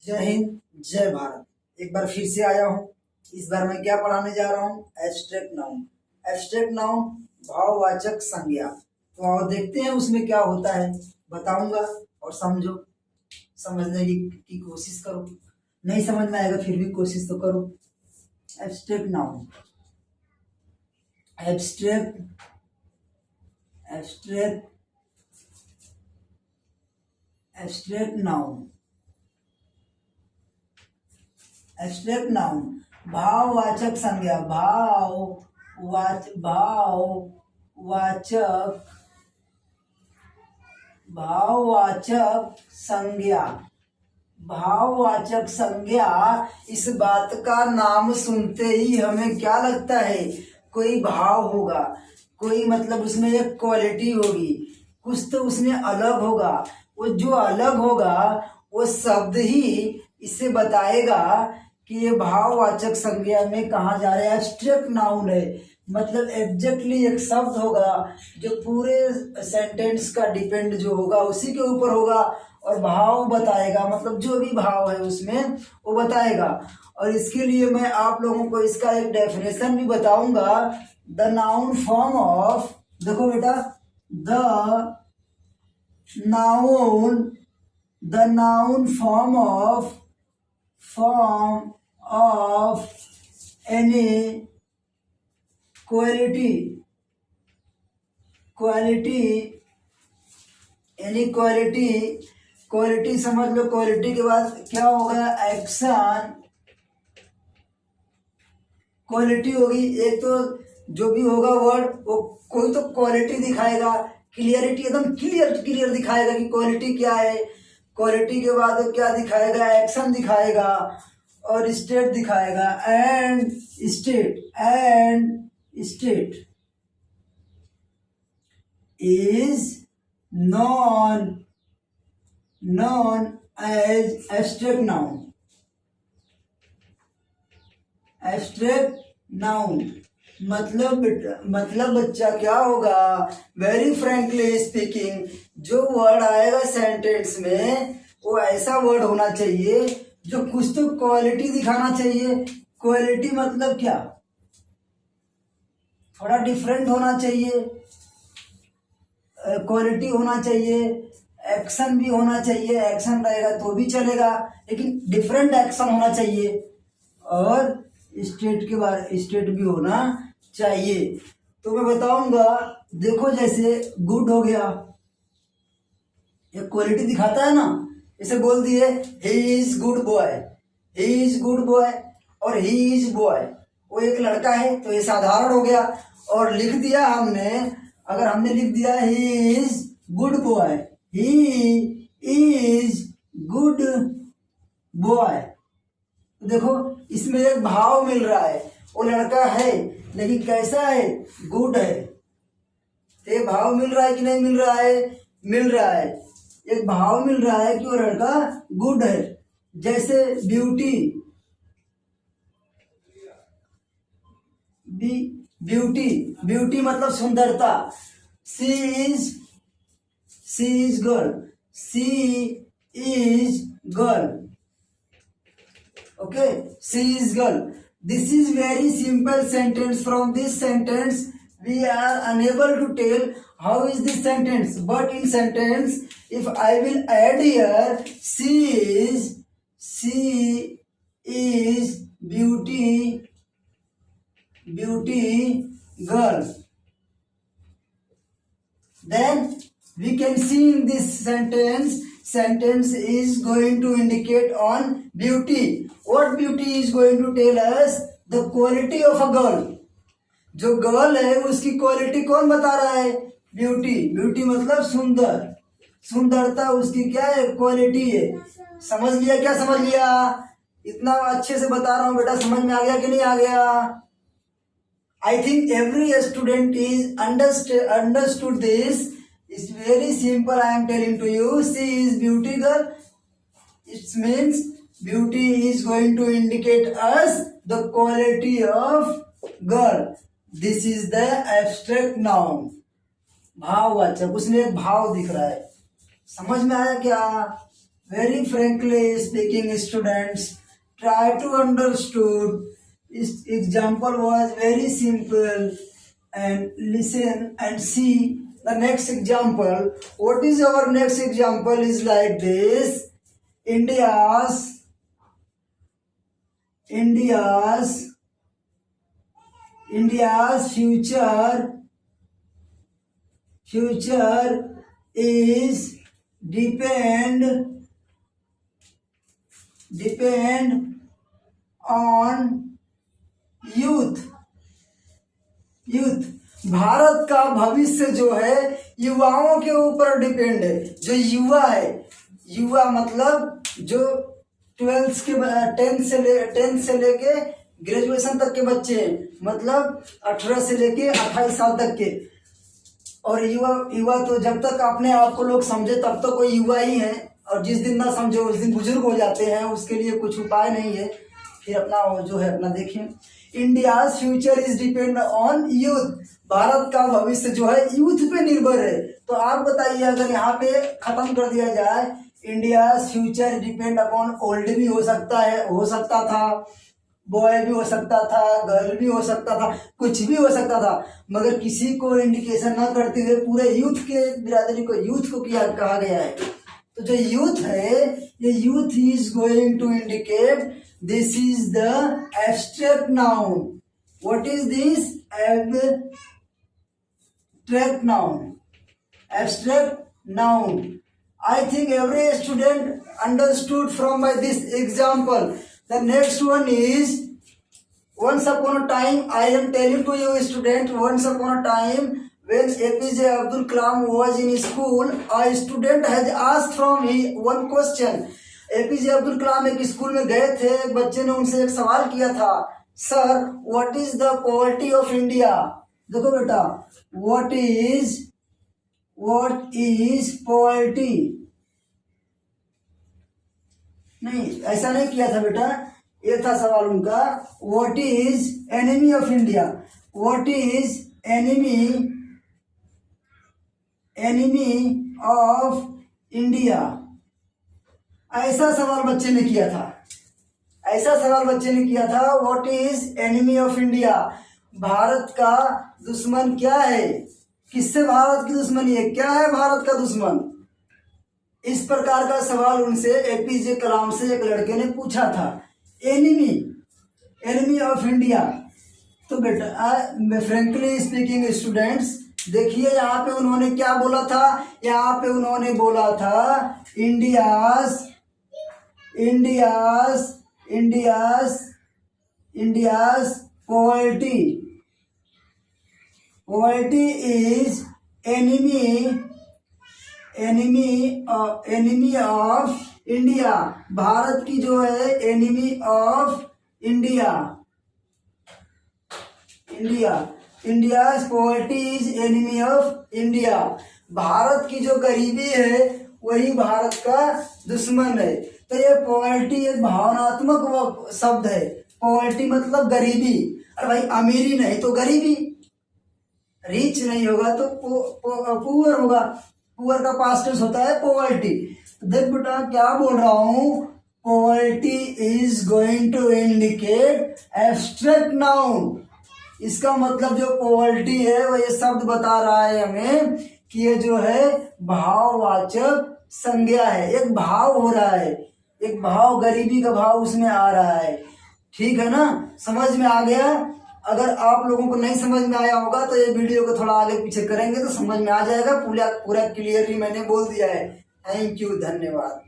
जय हिंद, जय भारत। एक बार फिर से आया हूँ। इस बार मैं क्या पढ़ाने जा रहा हूँ? Abstract noun. एब्स्ट्रैक्ट नाउन भाववाचक संज्ञा। तो आओ देखते हैं उसमें क्या होता है, बताऊंगा और समझो, समझने की कोशिश करो। नहीं समझ में आएगा फिर भी कोशिश तो करो। Abstract noun, abstract abstract abstract noun. Abstract noun भाववाचक संज्ञा। भाववाचक संज्ञा। भाववाचक संज्ञा इस बात का नाम सुनते ही हमें क्या लगता है? कोई भाव होगा, कोई मतलब उसमें एक क्वालिटी होगी, कुछ तो उसमें अलग होगा। वो जो अलग होगा वो शब्द ही इसे बताएगा कि ये भाववाचक संज्ञा में कहाँ जा रहे हैं। एब्स्ट्रैक्ट नाउन है मतलब एग्जैक्टली एक शब्द होगा जो पूरे सेंटेंस का डिपेंड जो होगा उसी के ऊपर होगा और भाव बताएगा, मतलब जो भी भाव है उसमें वो बताएगा। और इसके लिए मैं आप लोगों को इसका एक डेफिनेशन भी बताऊंगा। द नाउन फॉर्म ऑफ, देखो बेटा, the noun form of any quality समझ लो। क्वालिटी के बाद क्या होगा? एक्शन। क्वालिटी होगी एक तो जो भी होगा वर्ड वो कोई तो क्वालिटी दिखाएगा, क्लियरिटी एकदम क्लियर दिखाएगा कि क्वालिटी क्या है। क्वालिटी के बाद वो क्या दिखाएगा? एक्शन दिखाएगा और स्टेट दिखाएगा। And state is known as abstract noun. Abstract noun मतलब बच्चा क्या होगा? वेरी फ्रैंकली स्पीकिंग, जो वर्ड आएगा सेंटेंस में वो ऐसा वर्ड होना चाहिए जो कुछ तो क्वालिटी दिखाना चाहिए। क्वालिटी मतलब क्या? थोड़ा डिफरेंट होना चाहिए, क्वालिटी होना चाहिए, एक्शन भी होना चाहिए। एक्शन रहेगा तो भी चलेगा लेकिन डिफरेंट एक्शन होना चाहिए और स्टेट के बारे स्टेट भी होना चाहिए। तो मैं बताऊंगा, देखो जैसे गुड हो गया, ये क्वालिटी दिखाता है ना। इसे बोल दिए ही इज गुड बॉय, और ही इज बॉय, वो एक लड़का है तो ये साधारण हो गया। और लिख दिया हमने, अगर हमने लिख दिया he is good boy, he is good boy, देखो इसमें एक भाव मिल रहा है। वो लड़का है लेकिन कैसा है? गुड है। ये भाव मिल रहा है कि नहीं मिल रहा है? मिल रहा है। एक भाव मिल रहा है कि वो लड़का गुड है। जैसे ब्यूटी मतलब सुंदरता। She is girl, okay, she is girl. This is very simple sentence. From this sentence we are unable to tell how is this sentence, but in sentence if I will add here she is beauty girl, then we can see in this sentence is going to indicate on beauty. What beauty is going to tell us? The quality of a girl. जो girl है उसकी quality कौन बता रहा है? Beauty मतलब सुंदरता उसकी क्या है? क्वालिटी है। समझ लिया? क्या समझ लिया? इतना अच्छे से बता रहा हूं बेटा, समझ में आ गया कि नहीं आ गया? I think every student is understood this. It's very simple. I am telling to you. She is beauty girl. It means beauty is going to indicate us the quality of girl. This is the abstract noun. भाववाचक, उसमें एक भाव दिख रहा है। समझ में आया क्या? very frankly speaking, students, try to understood. This example was very simple, and listen and see the next example. What is our next example is like this. India's future is depend on youth. Bharat का भविष्य जो है युवाओं के ऊपर depend है। जो युवा है, युवा मतलब जो 12th के 10th से लेके ग्रेजुएशन तक के बच्चे हैं, मतलब 18 से लेके 28 साल तक के। और युवा तो जब तक अपने आप को लोग समझे तब तो कोई युवा ही है, और जिस दिन ना समझे उस दिन बुजुर्ग हो जाते हैं, उसके लिए कुछ उपाय नहीं है। फिर अपना वो जो है अपना देखिए, India future is depend on youth. Bharat का भविष्य जो है यूथ पे निर्भर है। तो आप बताइए, अगर यहाँ पे खत्म कर दिया जाए, India future depend upon old भी हो सकता है, हो सकता था, बॉय भी हो सकता था, गर्ल भी हो सकता था, कुछ भी हो सकता था, मगर किसी को इंडिकेशन ना करते हुए पूरे यूथ के बिरादरी को यूथ को किया कहा गया है। तो जो यूथ है, ये youth is going to indicate this is the abstract noun. What is this? Abstract noun. Abstract noun. I think every student understood from by this example. The next one is, once upon a time, I am telling to you student, once upon a time when APJ Abdul Kalam was in school, a student has asked from he one question. APJ Abdul Kalam एक school में गए थे, एक बच्चे ने उनसे एक सवाल किया था, sir what is the poverty of India? देखो बेटा, what is poverty? नहीं, ऐसा नहीं किया था बेटा, ये था सवाल उनका, what is enemy of India? What is enemy of India? ऐसा सवाल बच्चे ने किया था, what is enemy of India? Bharat का दुश्मन क्या है? किससे भारत की दुश्मनी है? क्या है भारत का दुश्मन? इस प्रकार का सवाल उनसे एपीजे कलाम से एक लड़के ने पूछा था, एनिमी ऑफ इंडिया। तो बेटा फ्रेंकली स्पीकिंग स्टूडेंट्स, देखिए यहाँ पे उन्होंने क्या बोला था? यहाँ पे उन्होंने बोला था India's poverty is enemy of India. Bharat की जो है enemy of India. India's poverty is enemy of India. Bharat की जो गरीबी है वही भारत का दुश्मन है। तो ये पॉवर्टी एक भावनात्मक शब्द है। पॉवर्टी मतलब गरीबी। अरे भाई, अमीरी नहीं तो गरीबी, रिच नहीं होगा तो पुअर होगा। पुअर का पास्ट टेंस होता है पॉवर्टी। देख बेटा क्या बोल रहा हूं, poverty is going to indicate abstract noun. इसका मतलब जो पॉवर्टी है वो ये शब्द बता रहा है हमें कि ये जो है भाववाचक संज्ञा है। एक भाव हो रहा है, एक भाव, गरीबी का भाव उसमें आ रहा है। ठीक है ना, समझ में आ गया? अगर आप लोगों को नहीं समझ में आया होगा तो ये वीडियो को थोड़ा आगे पीछे करेंगे तो समझ में आ जाएगा। पूरा क्लियरली मैंने बोल दिया है। थैंक यू, धन्यवाद।